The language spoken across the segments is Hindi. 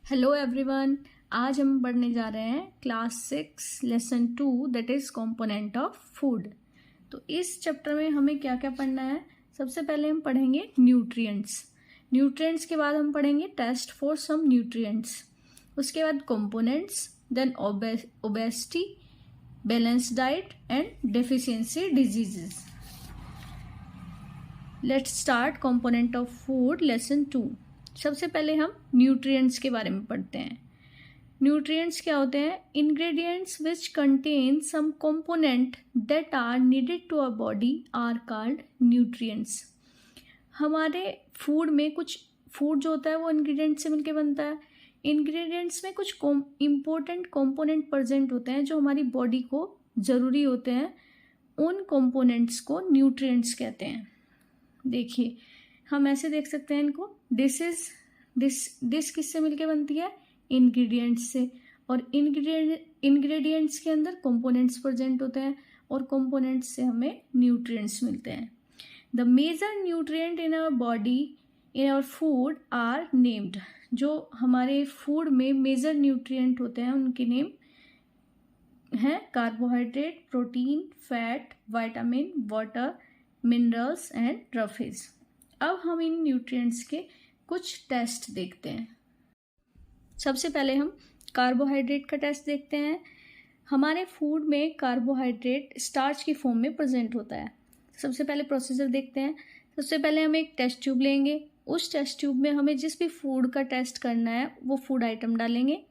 Hello everyone. आज हम पढ़ने जा रहे हैं class 6 lesson 2 that is component of food. तो इस चैप्टर में हमें क्या क्या पढ़ना है। सबसे पहले हम पढ़ेंगे न्यूट्रिएंट्स के बाद हम पढ़ेंगे टेस्ट फॉर सम न्यूट्रिएंट्स, उसके बाद components, then obesity, balance diet and deficiency diseases. Let's start component of food lesson 2। सबसे पहले हम न्यूट्रिएंट्स के बारे में पढ़ते हैं। न्यूट्रिएंट्स क्या होते हैं? Ingredients which contain some component that are needed to our body are called nutrients. हमारे फूड में कुछ फूड जो होता है वो इंग्रेडिएंट से मिलकर बनता है। इंग्रेडिएंट्स में कुछ इम्पोर्टेंट कंपोनेंट प्रेजेंट होते हैं जो हमारी बॉडी को ज़रूरी होते हैं। उन कंपोनेंट्स को न्यूट्रिएंट्स कहते हैं। देखिए, हम ऐसे देख सकते हैं इनको। डिश किससे मिलके बनती है? इंग्रेडिएंट्स से। और इंग्रेडिएंट्स के अंदर कंपोनेंट्स प्रेजेंट होते हैं और कंपोनेंट्स से हमें न्यूट्रिएंट्स मिलते हैं। The major nutrient in our body in our food are named. जो हमारे फूड में मेजर न्यूट्रिएंट होते हैं उनके नेम हैं carbohydrate, protein, fat, vitamin, water, minerals and roughage. अब हम इन न्यूट्रिएंट्स के कुछ टेस्ट देखते हैं। सबसे पहले हम कार्बोहाइड्रेट का टेस्ट देखते हैं। हमारे फूड में कार्बोहाइड्रेट स्टार्च की फॉर्म में प्रेजेंट होता है। सबसे पहले प्रोसीजर देखते हैं। सबसे पहले हम एक टेस्ट ट्यूब लेंगे। उस टेस्ट ट्यूब में हमें जिस भी फूड का टेस्ट करना है वो फूड आइटम डालेंगे।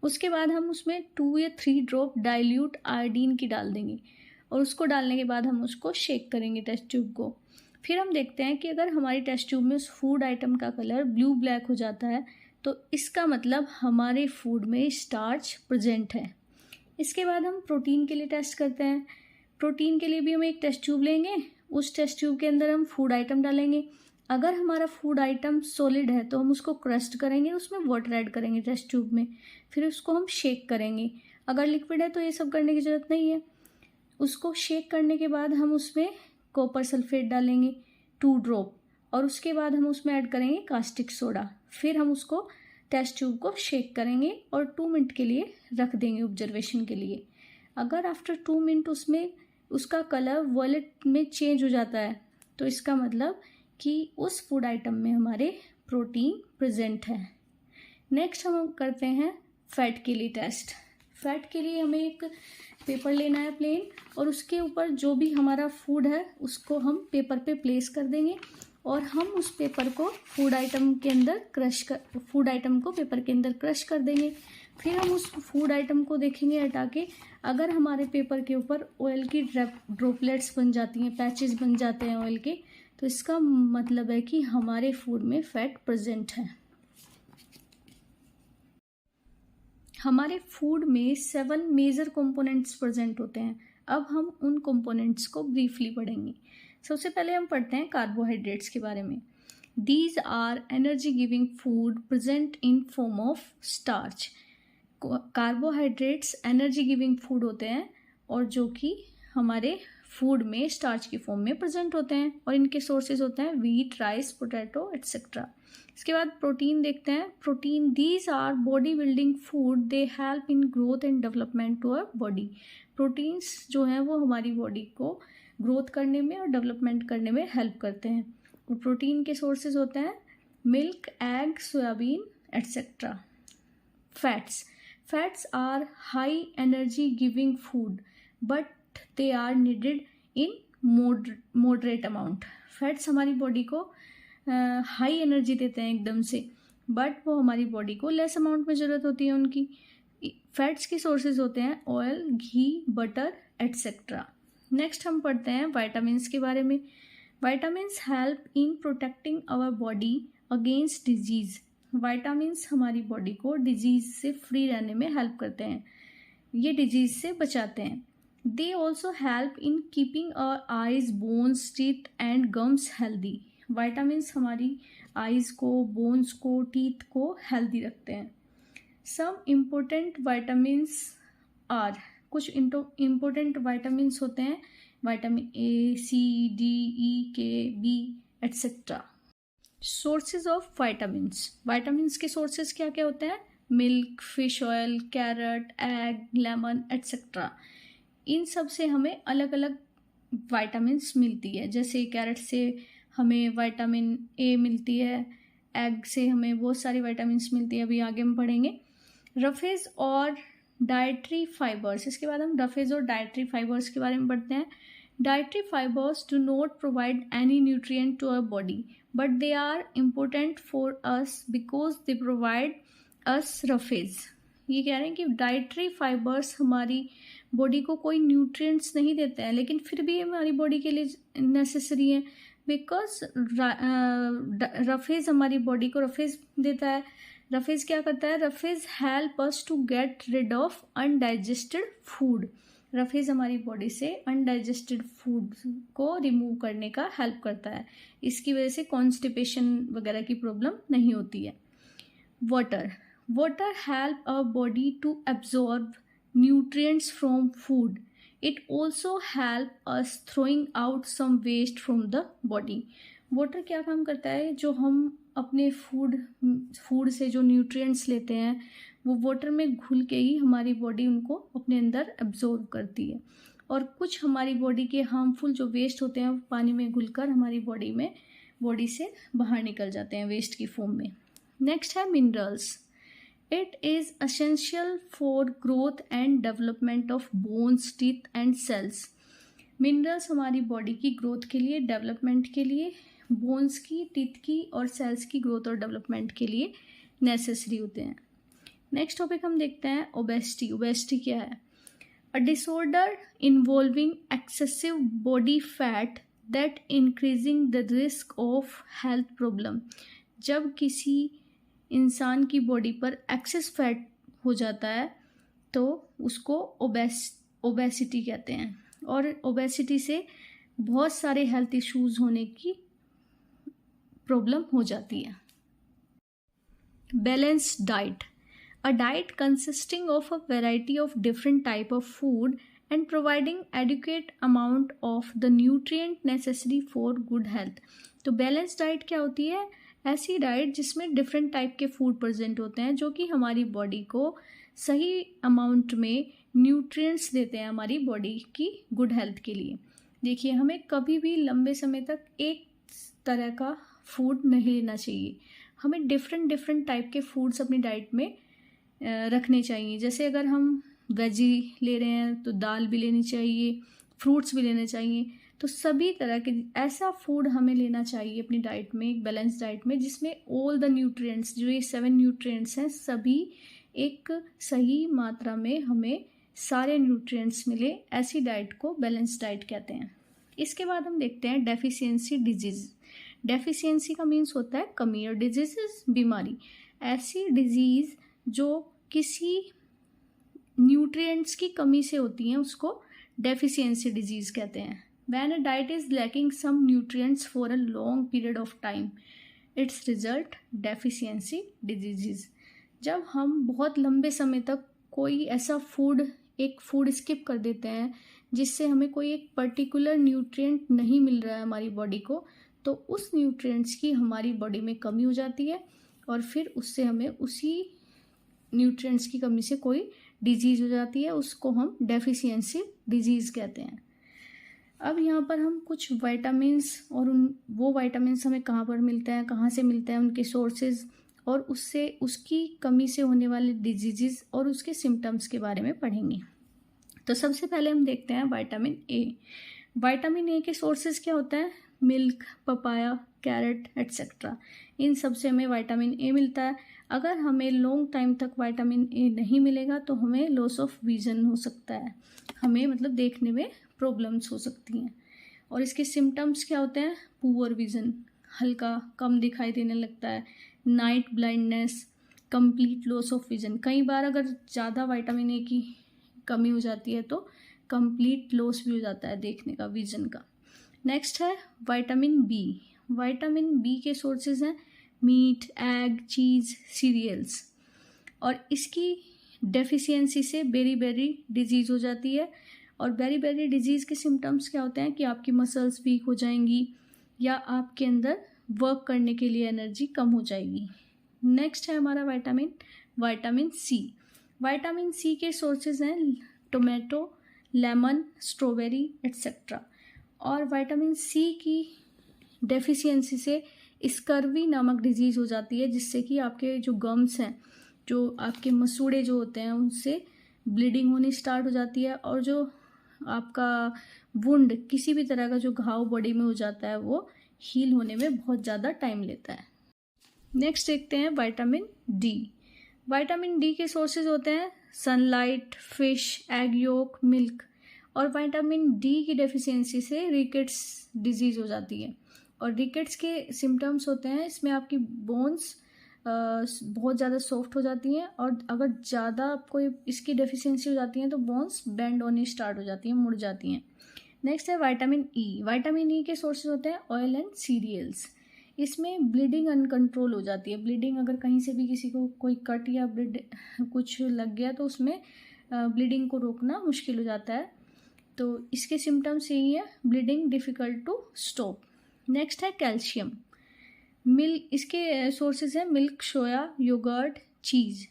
उसके बाद हम उसमें 2 या 3 ड्रॉप डाइल्यूट आयोडीन की डाल देंगे और उसको डालने के बाद हम उसको शेक करेंगे टेस्ट ट्यूब को। फिर हम देखते हैं कि अगर हमारी टेस्ट ट्यूब में उस फूड आइटम का कलर ब्लू ब्लैक हो जाता है तो इसका मतलब हमारे फूड में स्टार्च प्रेजेंट है। इसके बाद हम प्रोटीन के लिए टेस्ट करते हैं। प्रोटीन के लिए भी हम एक टेस्ट ट्यूब लेंगे। उस टेस्ट ट्यूब के अंदर हम फूड आइटम डालेंगे। अगर हमारा फूड आइटम सॉलिड है तो हम उसको क्रस्ट करेंगे, उसमें वाटर ऐड करेंगे टेस्ट ट्यूब में, फिर उसको हम शेक करेंगे। अगर लिक्विड है तो ये सब करने की ज़रूरत नहीं है। उसको शेक करने के बाद हम उसमें कॉपर सल्फेट डालेंगे 2 ड्रॉप और उसके बाद हम उसमें ऐड करेंगे कास्टिक सोडा। फिर हम उसको टेस्ट ट्यूब को शेक करेंगे और 2 मिनट के लिए रख देंगे ऑब्जर्वेशन के लिए। अगर आफ्टर 2 मिनट उसमें उसका कलर वॉयलेट में चेंज हो जाता है तो इसका मतलब कि उस फूड आइटम में हमारे प्रोटीन प्रेजेंट है। नेक्स्ट हम करते हैं फैट के लिए टेस्ट। फैट के लिए हमें एक पेपर लेना है प्लेन, और उसके ऊपर जो भी हमारा फूड है उसको हम पेपर पे प्लेस कर देंगे और हम उस पेपर को फूड आइटम को पेपर के अंदर क्रश कर देंगे। फिर हम उस फूड आइटम को देखेंगे हटा के। अगर हमारे पेपर के ऊपर ऑयल की ड्रॉपलेट्स बन जाती हैं, पैचेस बन जाते हैं ऑयल के, तो इसका मतलब है कि हमारे फूड में फैट प्रेजेंट है। हमारे फूड में 7 मेजर कंपोनेंट्स प्रेजेंट होते हैं। अब हम उन कंपोनेंट्स को ब्रीफली पढ़ेंगे। सबसे पहले हम पढ़ते हैं कार्बोहाइड्रेट्स के बारे में। These are energy giving food present in form of starch. Carbohydrates energy giving food होते हैं और जो कि हमारे फूड में स्टार्च की फॉर्म में प्रेजेंट होते हैं, और इनके सोर्सेज होते हैं व्हीट, राइस, पोटैटो एट्सेट्रा। इसके बाद प्रोटीन देखते हैं। Protein these are body building food, they help in growth and development to our body. Proteins जो हैं वो हमारी बॉडी को ग्रोथ करने में और डेवलपमेंट करने में हेल्प करते हैं। और प्रोटीन के सोर्सेज होते हैं milk, egg, soybean etcetera. Fats are high energy giving food but they are needed in moderate amount. Fats हमारी बॉडी को हाई एनर्जी देते हैं एकदम से, बट वो हमारी बॉडी को लेस अमाउंट में ज़रूरत होती है उनकी। फैट्स के सोर्सेज होते हैं oil, ghee, butter etcetera. Next हम पढ़ते हैं विटामिन्स के बारे में। Vitamins help in protecting our body against disease. Vitamins हमारी बॉडी को डिजीज़ से फ्री रहने में हेल्प करते हैं, ये डिजीज़ से बचाते हैं। They also help in keeping our eyes, bones, teeth and gums healthy. Vitamins हमारी आइज़ को, बोन्स को, टीथ को हेल्दी रखते हैं। सम इम्पोर्टेंट विटामिन्स आर, कुछ इम्पोर्टेंट विटामिन्स होते हैं vitamin A, C, D, E, K, B etcetera. Sources of vitamins, vitamins के सोर्सेज क्या क्या होते हैं? Milk, fish oil, carrot, egg, lemon etcetera. इन सब से हमें अलग अलग वाइटामिन्स मिलती है। जैसे कैरेट से हमें विटामिन ए मिलती है, एग से हमें बहुत सारी वाइटामिन्स मिलती है, अभी आगे हम पढ़ेंगे। रफेज और डाइटरी फाइबर्स, इसके बाद हम रफेज और डाइटरी फाइबर्स के बारे में पढ़ते हैं। Dietary fibres do not provide any nutrient to our body but they are important for us because they provide us roughage. ये कह रहे हैं कि डाइटरी फाइबर्स हमारी बॉडी को कोई न्यूट्रिएंट्स नहीं देते हैं, लेकिन फिर भी हमारी बॉडी के लिए नेसेसरी है, बिकॉज रफेज हमारी बॉडी को रफेज देता है। रफेज क्या करता है? Roughage help us to get rid of undigested food. Roughage हमारी बॉडी से अनडाइजेस्टेड फूड को रिमूव करने का हेल्प करता है। इसकी वजह से कॉन्स्टिपेशन वगैरह की प्रॉब्लम नहीं होती है। Water, water help our body to absorb nutrients from food. It also help us throwing out some waste from the body. Water क्या काम करता है? जो हम अपने फूड से जो न्यूट्रिएंट्स लेते हैं वो वाटर में घुल के ही हमारी बॉडी उनको अपने अंदर एब्जॉर्ब करती है, और कुछ हमारी बॉडी के हार्मफुल जो वेस्ट होते हैं वो पानी में घुलकर हमारी बॉडी से बाहर निकल जाते हैं वेस्ट की फॉर्म में। नेक्स्ट है minerals. It is essential for growth and development of bones, teeth and cells. Minerals हमारी बॉडी की ग्रोथ के लिए, डेवलपमेंट के लिए, बोन्स की, टीथ की और सेल्स की ग्रोथ और डेवलपमेंट के लिए नेसेसरी होते हैं। नेक्स्ट टॉपिक हम देखते हैं ओबेसिटी। ओबेसिटी क्या है? A disorder involving excessive body fat that increasing the risk of health problem. जब किसी इंसान की बॉडी पर एक्सेस फैट हो जाता है तो उसको ओबेसिटी कहते हैं, और ओबेसिटी से बहुत सारे हेल्थ इश्यूज होने की प्रॉब्लम हो जाती है। Balanced diet, a diet consisting of a variety of different type of food and providing adequate amount of the nutrient necessary for good health. तो बैलेंस्ड डाइट क्या होती है? ऐसी डाइट जिसमें डिफरेंट टाइप के फूड प्रेजेंट होते हैं जो कि हमारी बॉडी को सही अमाउंट में न्यूट्रिएंट्स देते हैं हमारी बॉडी की गुड हेल्थ के लिए। देखिए, हमें कभी भी लंबे समय तक एक तरह का फूड नहीं लेना चाहिए। हमें डिफरेंट टाइप के फूड्स अपनी डाइट में रखने चाहिए। जैसे अगर हम वेजी ले रहे हैं तो दाल भी लेनी चाहिए, फ्रूट्स भी लेने चाहिए। तो सभी तरह के ऐसा फूड हमें लेना चाहिए अपनी डाइट में, एक बैलेंस डाइट में, जिसमें ऑल द न्यूट्रिएंट्स, जो ये 7 न्यूट्रिएंट्स हैं, सभी एक सही मात्रा में हमें सारे न्यूट्रिएंट्स मिले। ऐसी डाइट को बैलेंस डाइट कहते हैं। इसके बाद हम देखते हैं डेफिशिएंसी डिजीज। डेफिशिएंसी का मीन्स होता है कमी, और डिजीज बीमारी। ऐसी डिजीज जो किसी न्यूट्रिएंट्स की कमी से होती हैं उसको डेफिशिएंसी डिजीज कहते हैं। When a diet is lacking some nutrients for a long period of time, its result deficiency diseases. जब हम बहुत लंबे समय तक कोई ऐसा एक फूड स्किप कर देते हैं जिससे हमें कोई एक पर्टिकुलर न्यूट्रिएंट नहीं मिल रहा है हमारी बॉडी को, तो उस न्यूट्रिएंट्स की हमारी बॉडी में कमी हो जाती है, और फिर उससे हमें उसी न्यूट्रिएंट्स की कमी से कोई डिजीज़ हो जाती है। उसको हम डेफिशिएंसी डिजीज़ कहते हैं। अब यहाँ पर हम कुछ वाइटामिन्स और वो वाइटामिन्स हमें कहाँ पर मिलते हैं, कहाँ से मिलते हैं, उनके सोर्सेज, और उसकी कमी से होने वाले डिजीज़ और उसके सिम्टम्स के बारे में पढ़ेंगे। तो सबसे पहले हम देखते हैं विटामिन ए। विटामिन ए के सोर्सेज क्या होते हैं? Milk, papaya, carrot etcetera. इन सब से हमें विटामिन ए मिलता है। अगर हमें लॉन्ग टाइम तक विटामिन ए नहीं मिलेगा तो हमें लॉस ऑफ विजन हो सकता है, हमें मतलब देखने में प्रॉब्लम्स हो सकती हैं। और इसके सिम्टम्स क्या होते हैं? पुअर विजन, हल्का कम दिखाई देने लगता है, night blindness, complete loss of vision. कई बार अगर ज़्यादा विटामिन ए की कमी हो जाती है तो कंप्लीट लॉस भी हो जाता है देखने का, विजन का। नेक्स्ट है विटामिन बी। विटामिन बी के सोर्सेज हैं मीट, एग, चीज़, सीरियल्स। और इसकी डेफिशिएंसी से बेरी डिजीज़ हो जाती है। और बेरी डिजीज़ के सिम्टम्स क्या होते हैं कि आपकी मसल्स वीक हो जाएंगी, या आपके अंदर वर्क करने के लिए एनर्जी कम हो जाएगी। नेक्स्ट है हमारा विटामिन सी। विटामिन सी के सोर्सेज हैं टोमेटो, लेमन, स्ट्रॉबेरी एट्सेट्रा। और विटामिन सी की डेफिशिएंसी से स्कर्वी नामक डिजीज़ हो जाती है, जिससे कि आपके जो गम्स हैं, जो आपके मसूड़े जो होते हैं, उनसे ब्लीडिंग होनी स्टार्ट हो जाती है और जो आपका वुंड, किसी भी तरह का जो घाव बॉडी में हो जाता है, वो हील होने में बहुत ज़्यादा टाइम लेता है। नेक्स्ट देखते हैं विटामिन डी। विटामिन डी के सोर्सेज होते हैं sunlight, fish, egg yolk, milk. और विटामिन डी की डेफिशिएंसी से रिकेट्स डिजीज़ हो जाती है। और रिकेट्स के सिम्टम्स होते हैं, इसमें आपकी बोन्स बहुत ज़्यादा सॉफ्ट हो जाती हैं और अगर ज़्यादा आपको इसकी डेफिशिएंसी हो जाती है तो बोन्स बेंड होनी स्टार्ट हो जाती हैं, मुड़ जाती हैं। नेक्स्ट है विटामिन ई। विटामिन ई के सोर्सेज होते हैं ऑयल एंड सीरियल्स। इसमें ब्लीडिंग अनकंट्रोल हो जाती है। ब्लीडिंग अगर कहीं से भी किसी को कोई कट या ब्लीड कुछ लग गया तो उसमें ब्लीडिंग को रोकना मुश्किल हो जाता है। तो इसके सिम्टम्स यही है, bleeding difficult to stop. Next है कैल्शियम। इसके सोर्सेज हैं मिल्क, सोया, योगर्ट, चीज़।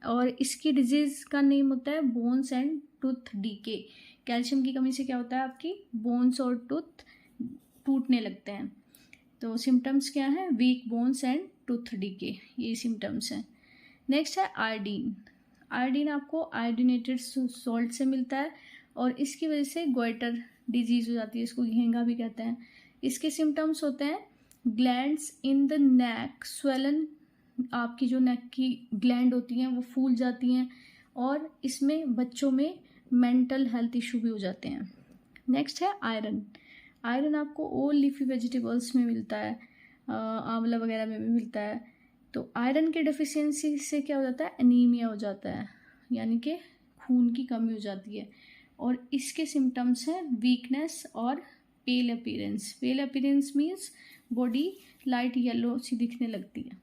और इसकी डिजीज़ का नेम होता है bones and tooth decay. Calcium की कमी से क्या होता है, आपकी बोन्स और टूथ टूटने लगते हैं। तो सिम्टम्स क्या हैं, weak bones and tooth decay, ये सिम्टम्स हैं। नेक्स्ट है आयोडीन। आयोडीन आपको आयोडीनेटेड सॉल्ट से मिलता है और इसकी वजह से गोइटर डिजीज़ हो जाती है, इसको घेंगा भी कहते हैं। इसके सिम्टम्स होते हैं glands in the neck swollen, आपकी जो नेक की ग्लैंड होती हैं वो फूल जाती हैं और इसमें बच्चों में मेंटल हेल्थ इशू भी हो जाते हैं। नेक्स्ट है आयरन। आयरन आपको ऑल लीफी वेजिटेबल्स में मिलता है, आंवला वगैरह में भी मिलता है। तो आयरन के डेफिशिएंसी से क्या हो जाता है, एनीमिया हो जाता है, यानी कि खून की कमी हो जाती है। और इसके सिम्टम्स हैं वीकनेस और pale appearance. Pale appearance means body light yellow सी दिखने लगती है।